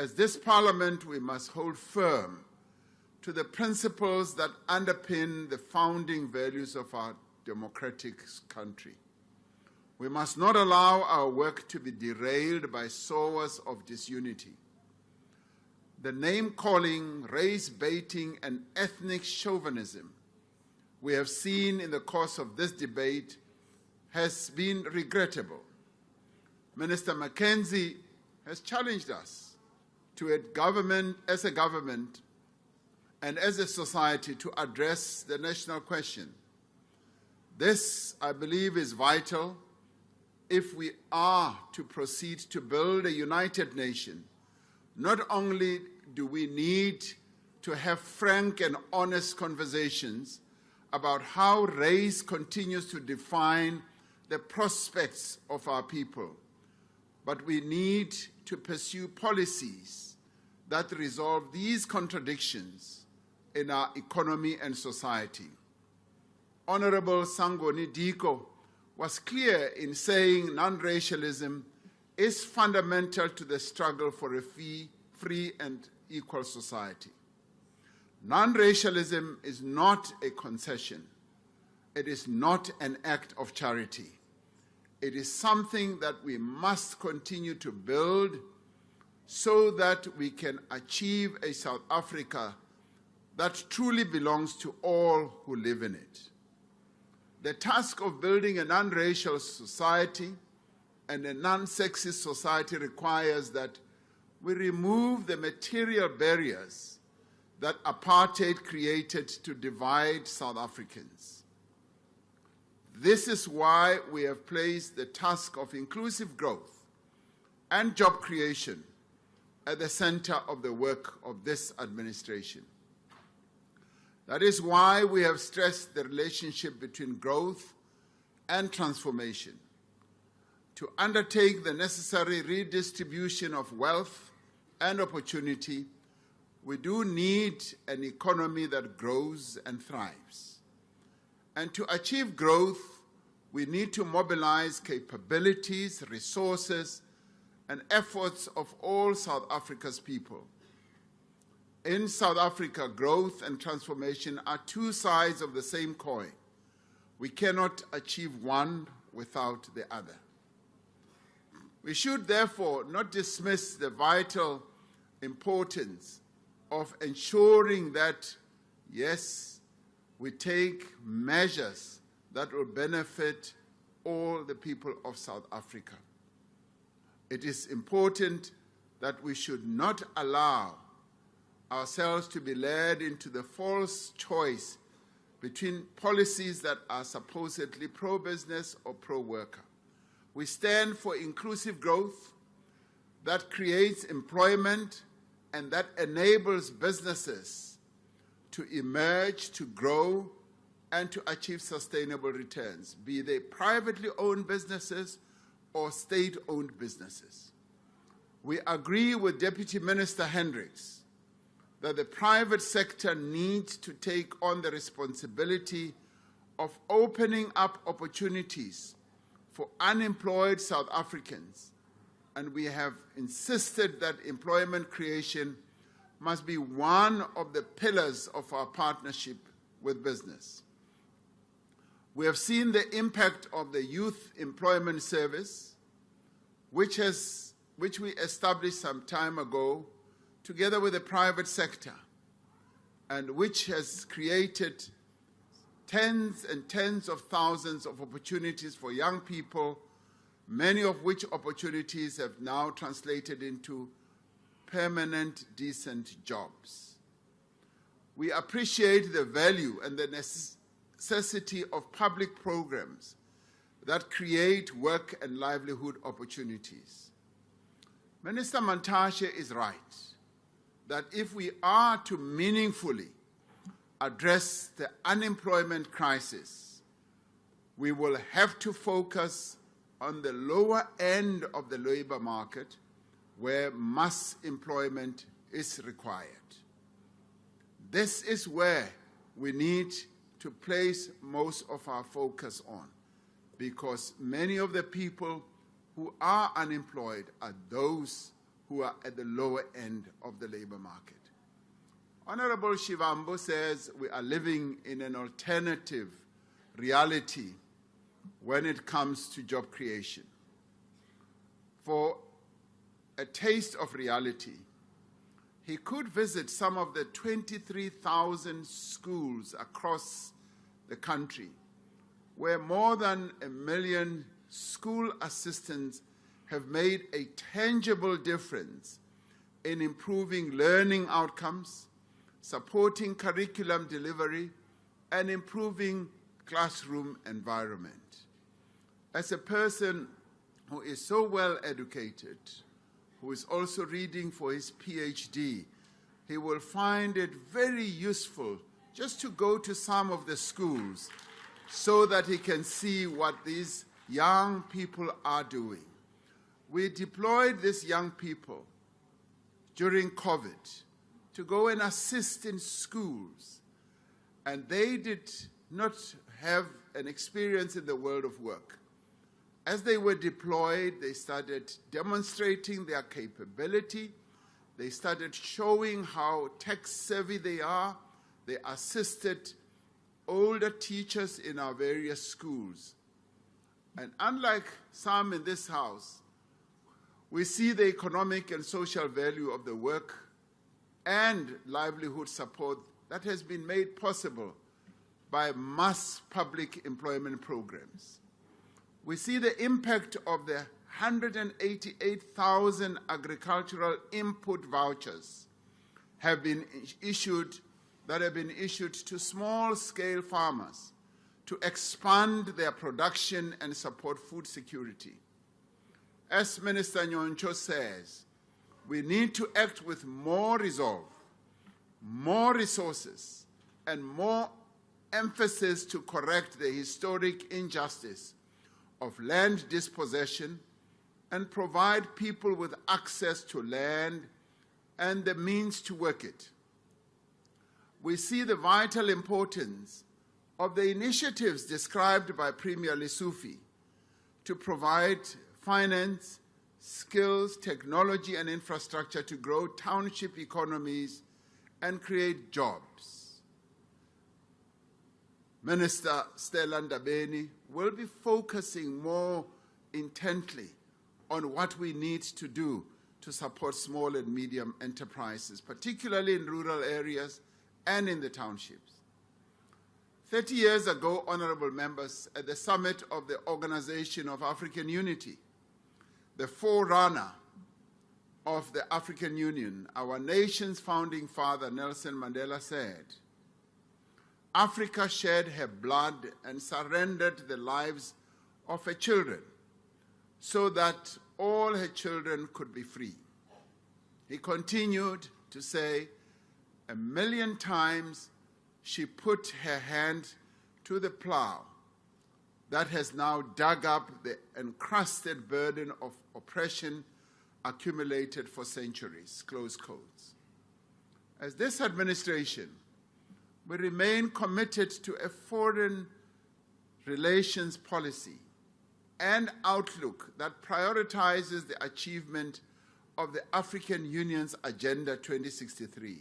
As this Parliament, we must hold firm to the principles that underpin the founding values of our democratic country. We must not allow our work to be derailed by sowers of disunity. The name-calling, race-baiting, and ethnic chauvinism we have seen in the course of this debate has been regrettable. Minister Mackenzie has challenged us as a government and as a society to address the national question. This, I believe, is vital if we are to proceed to build a united nation. Not only do we need to have frank and honest conversations about how race continues to define the prospects of our people, but we need to pursue policies that resolve these contradictions in our economy and society. Honorable Sangoni Diko was clear in saying non-racialism is fundamental to the struggle for a free and equal society. Non-racialism is not a concession. It is not an act of charity. It is something that we must continue to build so that we can achieve a South Africa that truly belongs to all who live in it. The task of building a non-racial society and a non-sexist society requires that we remove the material barriers that apartheid created to divide South Africans. This is why we have placed the task of inclusive growth and job creation at the center of the work of this administration. That is why we have stressed the relationship between growth and transformation. To undertake the necessary redistribution of wealth and opportunity, we do need an economy that grows and thrives. And to achieve growth, we need to mobilize capabilities, resources, and efforts of all South Africa's people. In South Africa, growth and transformation are two sides of the same coin. We cannot achieve one without the other. We should therefore not dismiss the vital importance of ensuring that, yes, we take measures that will benefit all the people of South Africa. It is important that we should not allow ourselves to be led into the false choice between policies that are supposedly pro-business or pro-worker. We stand for inclusive growth that creates employment and that enables businesses to emerge, to grow, and to achieve sustainable returns, be they privately owned businesses or state-owned businesses. We agree with Deputy Minister Hendricks that the private sector needs to take on the responsibility of opening up opportunities for unemployed South Africans, and we have insisted that employment creation must be one of the pillars of our partnership with business. We have seen the impact of the Youth Employment Service, which we established some time ago together with the private sector, and which has created tens and tens of thousands of opportunities for young people, many of which opportunities have now translated into permanent, decent jobs. We appreciate the value and the necessity of public programs that create work and livelihood opportunities. Minister Mantashe is right that if we are to meaningfully address the unemployment crisis, we will have to focus on the lower end of the labor market where mass employment is required. This is where we need to place most of our focus on, because many of the people who are unemployed are those who are at the lower end of the labor market. Honorable Shivambu says we are living in an alternative reality when it comes to job creation. For a taste of reality, he could visit some of the 23,000 schools across the country where more than 1 million school assistants have made a tangible difference in improving learning outcomes, supporting curriculum delivery, and improving classroom environment. As a person who is so well educated, who is also reading for his PhD, he will find it very useful just to go to some of the schools so that he can see what these young people are doing. We deployed these young people during COVID to go and assist in schools, and they did not have an experience in the world of work. As they were deployed, they started demonstrating their capability. They started showing how tech-savvy they are. They assisted older teachers in our various schools. And unlike some in this house, we see the economic and social value of the work and livelihood support that has been made possible by mass public employment programs. We see the impact of the 188,000 agricultural input vouchers that have been issued to small-scale farmers to expand their production and support food security. As Minister Nyoncho says, we need to act with more resolve, more resources, and more emphasis to correct the historic injustice of land dispossession and provide people with access to land and the means to work it. We see the vital importance of the initiatives described by Premier Lessufi to provide finance, skills, technology, and infrastructure to grow township economies and create jobs. Minister Stella Ndabeni will be focusing more intently on what we need to do to support small and medium enterprises, particularly in rural areas and in the townships. 30 years ago, honorable members, at the summit of the Organization of African Unity, the forerunner of the African Union, our nation's founding father, Nelson Mandela, said, Africa shed her blood and surrendered the lives of her children so that all her children could be free. He continued to say, 1,000,000 times she put her hand to the plow that has now dug up the encrusted burden of oppression accumulated for centuries, close quotes. As this administration, we remain committed to a foreign relations policy and outlook that prioritizes the achievement of the African Union's Agenda 2063